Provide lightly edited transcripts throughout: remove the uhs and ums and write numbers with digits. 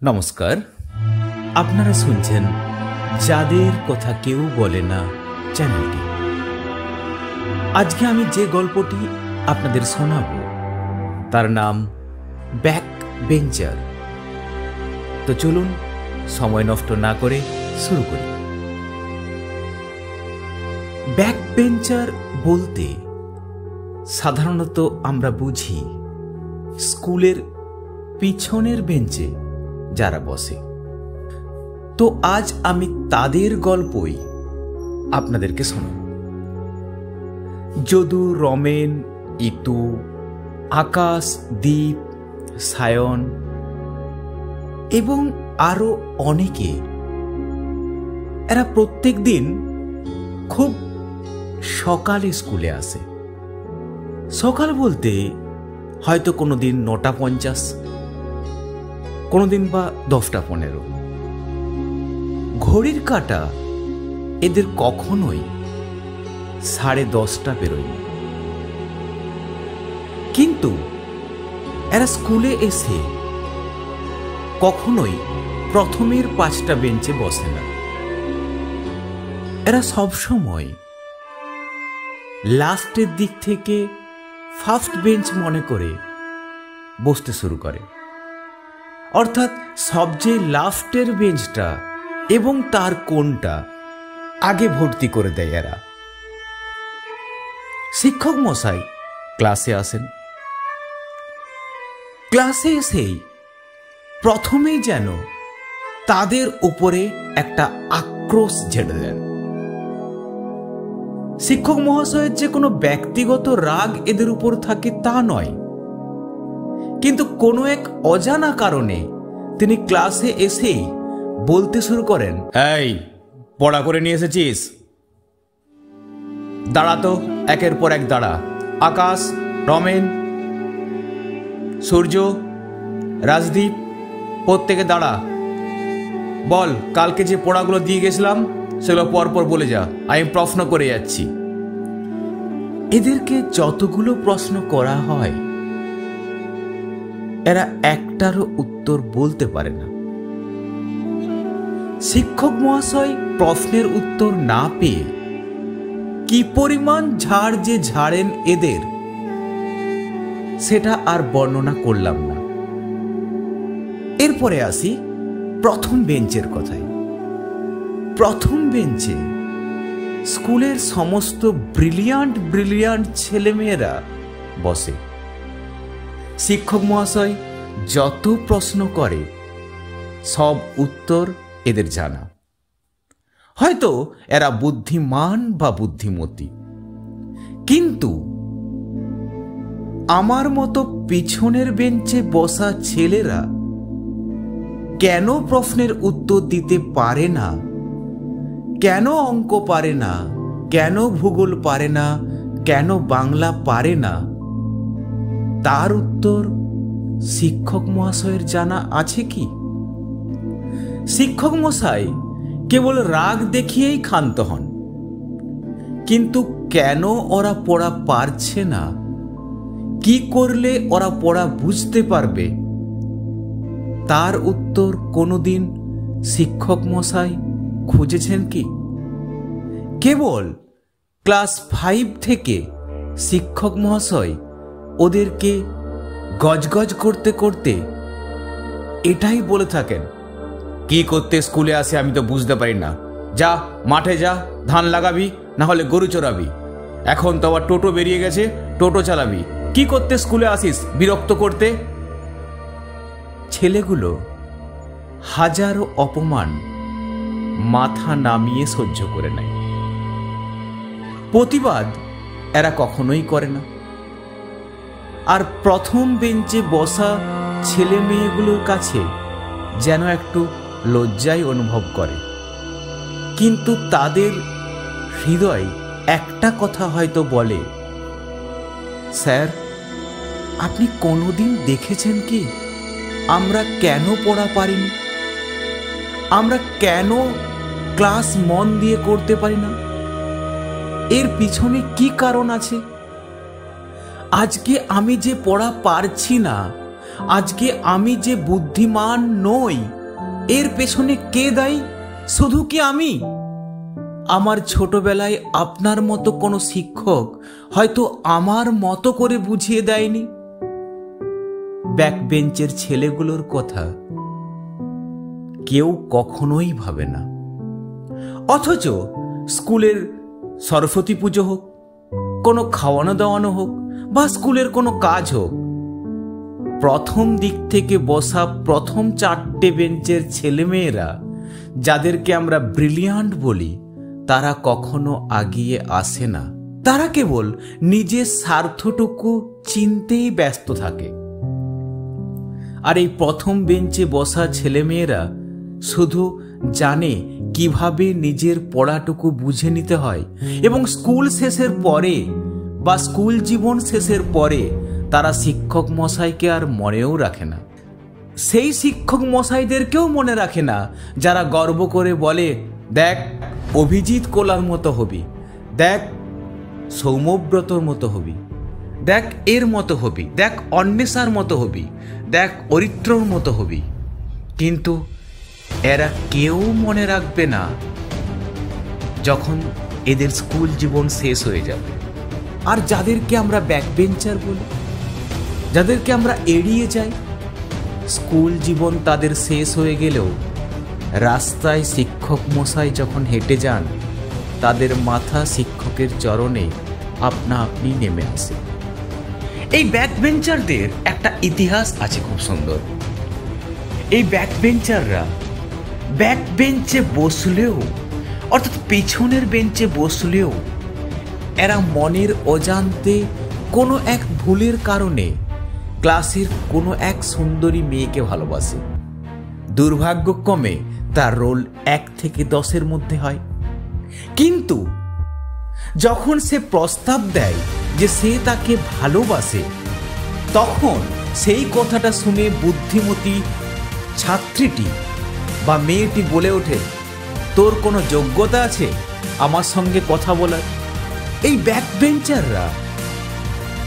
নমস্কার, আপনারা শুনছেন যাদের কথা কেউ বলে না চ্যানেলটি। আজকে আমি যে গল্পটি আপনাদের শোনাব তার নাম ব্যাক বেঞ্চার। তো চলুন সময় নষ্ট না করে শুরু করি। ব্যাক বেঞ্চার বলতে সাধারণত আমরা বুঝি স্কুলের পিছনের বেঞ্চে যারা বসে। তো আজ আমি তাদের গল্পই আপনাদেরকে শোনাব। যদু, রমেন, ইতু, আকাশ, দীপ, সায়ন এবং আরো অনেকে, এরা প্রত্যেক দিন খুব সকালে স্কুলে আসে। সকাল বলতে হয়তো কোনোদিন 9:50, কোনোদিন বা 10:15। ঘড়ির কাঁটা এদের কখনোই 10:30 বেরোয়। কিন্তু এরা স্কুলে এসে কখনোই প্রথমের 5টা বেঞ্চে বসে না। এরা সবসময় লাস্টের দিক থেকে ফার্স্ট বেঞ্চ মনে করে বসতে শুরু করে। অর্থাৎ সবচেয়ে লাস্টের বেঞ্চটা এবং তার কোণটা আগে ভর্তি করে দেয় এরা। শিক্ষক মশাই ক্লাসে আসেন। ক্লাসে এসেই প্রথমেই যেন তাদের উপরে একটা আক্রোশ ঝেড়ে দেন। শিক্ষক মহাশয়ের যে কোনো ব্যক্তিগত রাগ এদের উপর থাকে তা নয়, কিন্তু কোনো এক অজানা কারণে তিনি ক্লাসে এসেই বলতে শুরু করেন, এই পড়া করে নিয়ে এসেছিস? দাঁড়া তো, একের পর এক দাঁড়া। আকাশ, রমেন, সূর্য, রাজদীপ, প্রত্যেকে দাঁড়া। বল, কালকে যে পড়াগুলো দিয়ে গেছিলাম সেগুলো পরপর বলে যা, আমি প্রশ্ন করে যাচ্ছি। এদেরকে যতগুলো প্রশ্ন করা হয় এরা একটারও উত্তর বলতে পারে না। শিক্ষক মহাশয় প্রশ্নের উত্তর না পেয়ে কি পরিমাণ ঝাড় যে ঝাড়েন এদের, সেটা আর বর্ণনা করলাম না। এরপরে আসি প্রথম বেঞ্চের কথায়। প্রথম বেঞ্চে স্কুলের সমস্ত ব্রিলিয়ান্ট ছেলেমেয়েরা বসে। শিক্ষক মহাশয় যত প্রশ্ন করে সব উত্তর এদের জানা। হয়তো এরা বুদ্ধিমান বা বুদ্ধিমতী, কিন্তু আমার মতো পিছনের বেঞ্চে বসা ছেলেরা কেন প্রশ্নের উত্তর দিতে পারে না, কেন অঙ্ক পারে না, কেন ভূগোল পারে না, কেন বাংলা পারে না, তার উত্তর শিক্ষক মহাশয়ের জানা আছে কি? শিক্ষক মশাই কেবল রাগ দেখিয়েই ক্ষান্ত হন, কিন্তু কেন ওরা পড়া পারছে না, কি করলে ওরা পড়া বুঝতে পারবে, তার উত্তর কোনোদিন শিক্ষক মশাই খুঁজেছেন কি? কেবল ক্লাস 5 থেকে শিক্ষক মহাশয় ওদেরকে গজগজ করতে করতে এটাই বলে থাকেন, কি করতে স্কুলে আসে আমি তো বুঝতে পারি না, যা মাঠে যা, ধান লাগাবি, না হলে গরু চড়াবি, এখন তো আবার টোটো বেরিয়ে গেছে, টোটো চালাবি, কি করতে স্কুলে আসিস বিরক্ত করতে? ছেলেগুলো হাজারো অপমান মাথা নামিয়ে সহ্য করে নেয়। প্রতিবাদ এরা কখনোই করে না। আর প্রথম বেঞ্চে বসা ছেলে মেয়েগুলোর কাছে যেন একটু লজ্জাই অনুভব করে, কিন্তু তাদের হৃদয় একটা কথা হয়তো বলে, স্যার আপনি কোনোদিন দেখেছেন কি আমরা কেন পড়া পারিনি, আমরা কেন ক্লাস মন দিয়ে করতে পারি না? এর পিছনে কি কারণ আছে? আজকে আমি যে পড়া পারছি না, আজকে আমি যে বুদ্ধিমান নই এর পেছনে কে দায়ী? শুধু কি আমি? আমার ছোটবেলায় আপনার মতো কোনো শিক্ষক হয়তো আমার মতো করে বুঝিয়ে দেয়নি। ব্যাক বেঞ্চের ছেলেগুলোর কথা কেউ কখনোই ভাবে না। অথচ স্কুলের সরস্বতী পুজো হোক, কোনো খাওয়ানো দাওয়ানো হোক বা স্কুলের কোনো কাজ হোক, প্রথম দিক থেকে বসা প্রথম 4টে বেঞ্চের ছেলেমেয়েরা, যাদেরকে আমরা ব্রিলিয়ান্ট বলি, তারা কখনো আগিয়ে আসে না। তারা কেবল নিজের স্বার্থটুকু চিনতেই ব্যস্ত থাকে। আর এই প্রথম বেঞ্চে বসা ছেলেমেয়েরা শুধু জানে কিভাবে নিজের পড়াটুকু বুঝে নিতে হয়, এবং স্কুল শেষের পরে বা স্কুল জীবন শেষের পরে তারা শিক্ষক মশাইকে আর মনেও রাখে না। সেই শিক্ষক মশাইদেরকেও মনে রাখে না যারা গর্ব করে বলে, দেখ অভিজিৎ কোলার মতো হবি, দেখ সৌম্যব্রতর মতো হবি, দেখ এর মতো হবি, দেখ অন্বেষার মতো হবি, দেখ অরিত্রর মতো হবি। কিন্তু এরা কেউ মনে রাখবে না যখন এদের স্কুল জীবন শেষ হয়ে যাবে। আর যাদেরকে আমরা ব্যাকবেঞ্চার বলি, যাদেরকে আমরা এড়িয়ে যাই, স্কুল জীবন তাদের শেষ হয়ে গেলেও রাস্তায় শিক্ষক মশাই যখন হেঁটে যান, তাদের মাথা শিক্ষকের চরণে আপনা আপনি নেমে আসে। এই ব্যাকবেঞ্চারদের একটা ইতিহাস আছে খুব সুন্দর। এই ব্যাকবেঞ্চাররা ব্যাকবেঞ্চে বসলেও, অর্থাৎ পেছনের বেঞ্চে বসলেও, এরা মনের অজান্তে কোনো এক ভুলের কারণে ক্লাসের কোনো এক সুন্দরী মেয়েকে ভালোবাসে। দুর্ভাগ্যক্রমে তার রোল 1 থেকে 10-এর মধ্যে হয়। কিন্তু যখন সে প্রস্তাব দেয় যে সে তাকে ভালোবাসে, তখন সেই কথাটা শুনে বুদ্ধিমতী ছাত্রীটি বা মেয়েটি বলে ওঠে, তোর কোনো যোগ্যতা আছে আমার সঙ্গে কথা বলার? এই ব্যাকবেঞ্চাররা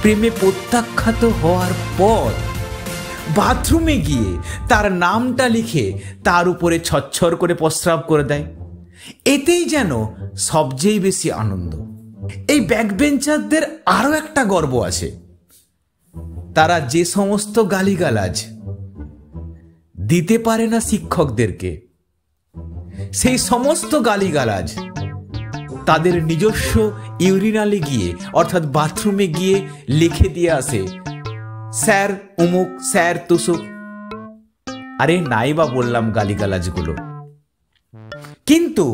প্রেমে প্রত্যাখ্যাত হওয়ার পর বাথরুমে গিয়ে তার নামটা লিখে তার উপরে ছচ্ছর করে প্রস্রাব করে দেয়। এতেই যেন সবচেয়ে বেশি আনন্দ। এই ব্যাকবেঞ্চারদের আরো একটা গর্ব আছে। তারা যে সমস্ত গালিগালাজ দিতে পারে না শিক্ষকদেরকে, সেই সমস্ত গালিগালাজ তাদের নিজস্ব ইউরিনালে গিয়ে, অর্থাৎ বাথরুমে গিয়ে লিখে দিয়ে আসে, স্যার উমুক, স্যার তুসুক। আরে নাই বা বললাম গালিগালাজগুলো। কিন্তু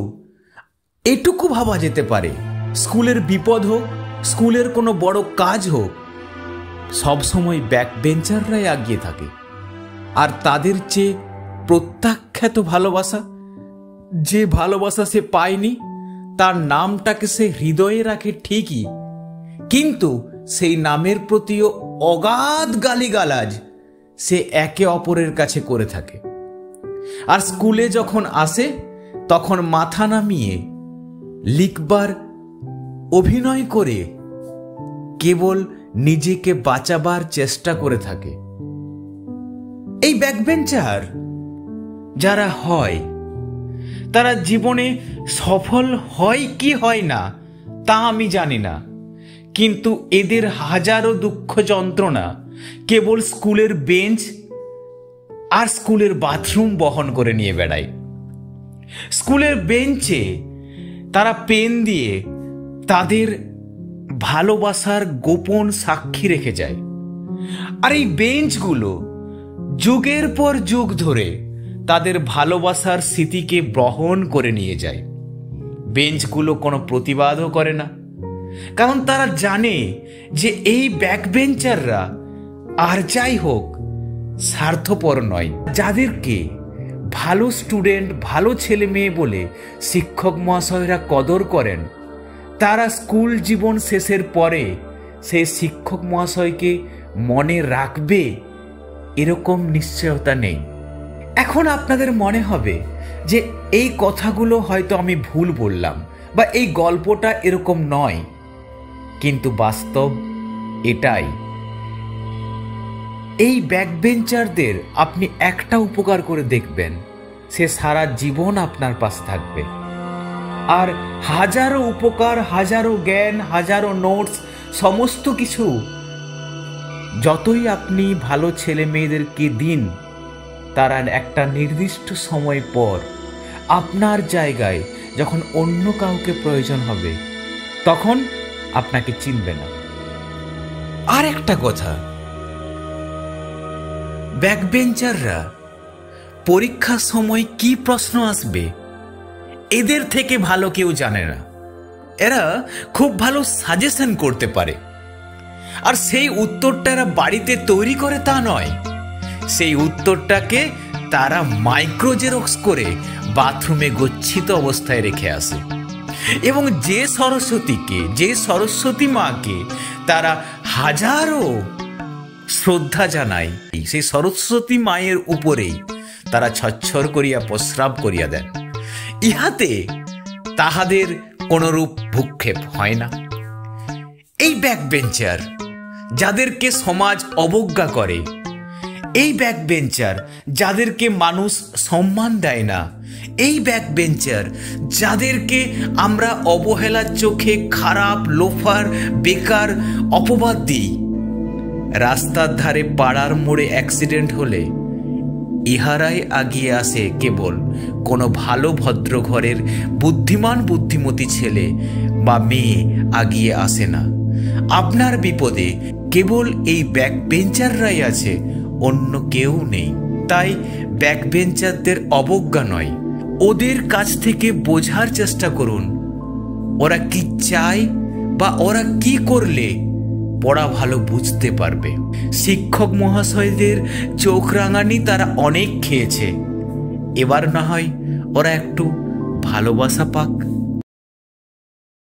এটুকু ভাবা যেতে পারে, স্কুলের বিপদ হোক, স্কুলের কোনো বড় কাজ হোক, সবসময় ব্যাকবেঞ্চাররাই এগিয়ে থাকে। আর তাদের চেয়ে প্রত্যাখ্যাত ভালোবাসা, যে ভালোবাসা সে পায়নি, তার নামটাকে সে হৃদয়ে রাখে ঠিকই, কিন্তু সেই নামের প্রতিও অগাধ গালিগালাজ সে একে অপরের কাছে করে থাকে। আর স্কুলে যখন আসে তখন মাথা নামিয়ে লিখবার অভিনয় করে কেবল নিজেকে বাঁচাবার চেষ্টা করে থাকে। এই ব্যাকবেঞ্চার যারা হয়, তারা জীবনে সফল হয় কি হয় না তা আমি জানি না, কিন্তু এদের হাজারো দুঃখ যন্ত্রণা কেবল স্কুলের বেঞ্চ আর স্কুলের বাথরুম বহন করে নিয়ে বেড়ায়। স্কুলের বেঞ্চে তারা পেন দিয়ে তাদের ভালোবাসার গোপন সাক্ষী রেখে যায়। আর এই বেঞ্চগুলো যুগের পর যুগ ধরে তাদের ভালোবাসার স্মৃতিকে বহন করে নিয়ে যায়। বেঞ্চগুলো কোনো প্রতিবাদও করে না, কারণ তারা জানে যে এই ব্যাকবেঞ্চাররা আর যাই হোক স্বার্থপর নয়। যাদেরকে ভালো স্টুডেন্ট, ভালো ছেলে মেয়ে বলে শিক্ষক মহাশয়রা কদর করেন, তারা স্কুল জীবন শেষের পরে সেই শিক্ষক মহাশয়কে মনে রাখবে এরকম নিশ্চয়তা নেই। এখন আপনাদের মনে হবে যে এই কথাগুলো হয়তো আমি ভুল বললাম বা এই গল্পটা এরকম নয়, কিন্তু বাস্তব এটাই। এই ব্যাকবেঞ্চারদের আপনি একটা উপকার করে দেখবেন, সে সারা জীবন আপনার পাশে থাকবে। আর হাজারো উপকার, হাজারো জ্ঞান, হাজারো নোটস, সমস্ত কিছু যতই আপনি ভালো ছেলে মেয়েদেরকে দিন, তারা একটা নির্দিষ্ট সময় পর আপনার জায়গায় যখন অন্য কাউকে প্রয়োজন হবে, তখন আপনাকে চিনবে না। আর একটা কথা, ব্যাকবেঞ্চাররা পরীক্ষার সময় কি প্রশ্ন আসবে এদের থেকে ভালো কেউ জানে না। এরা খুব ভালো সাজেশন করতে পারে, আর সেই উত্তরটা এরা বাড়িতে তৈরি করে তা নয়, সেই উত্তরটাকে তারা মাইক্রো জেরক্স করে বাথরুমে গচ্ছিত অবস্থায় রেখে আসে। এবং যে সরস্বতী মাকে তারা হাজারো শ্রদ্ধা জানায়, সেই সরস্বতী মায়ের উপরেই তারা ছচ্ছর করিয়া প্রস্রাব করিয়া দেন। ইহাতে তাহাদের কোনরূপ ভূক্ষেপ হয় না। এই ব্যাকবেঞ্চার যাদেরকে সমাজ অবজ্ঞা করে, এই ব্যাকবেঞ্চার যাদেরকে মানুষ সম্মান দেয় না, এই ব্যাকবেঞ্চার যাদেরকে আমরা অবহেলার চোখে খারাপ, লোফার, বেকার অপবাদ দিই, রাস্তার ধারে পাড়ার মোড়ে অ্যাক্সিডেন্ট হলে ইহারাই আগিয়ে আসে। কেবল কোনো ভালো ভদ্র ঘরের বুদ্ধিমান বুদ্ধিমতী ছেলে বা মেয়ে আগিয়ে আসে না। আপনার বিপদে কেবল এই ব্যাকবেঞ্চাররাই আছে, অন্য কেউ নেই। তাই ব্যাকবেঞ্চারদের অবজ্ঞা নয়, ওদের কাছ থেকে বোঝার চেষ্টা করুন ওরা কি চায় বা ওরা কি করলে পড়া ভালো বুঝতে পারবে। শিক্ষক মহাশয়দের চোখ রাঙানি তারা অনেক খেয়েছে, এবার না হয় ওরা একটু ভালোবাসা পাক।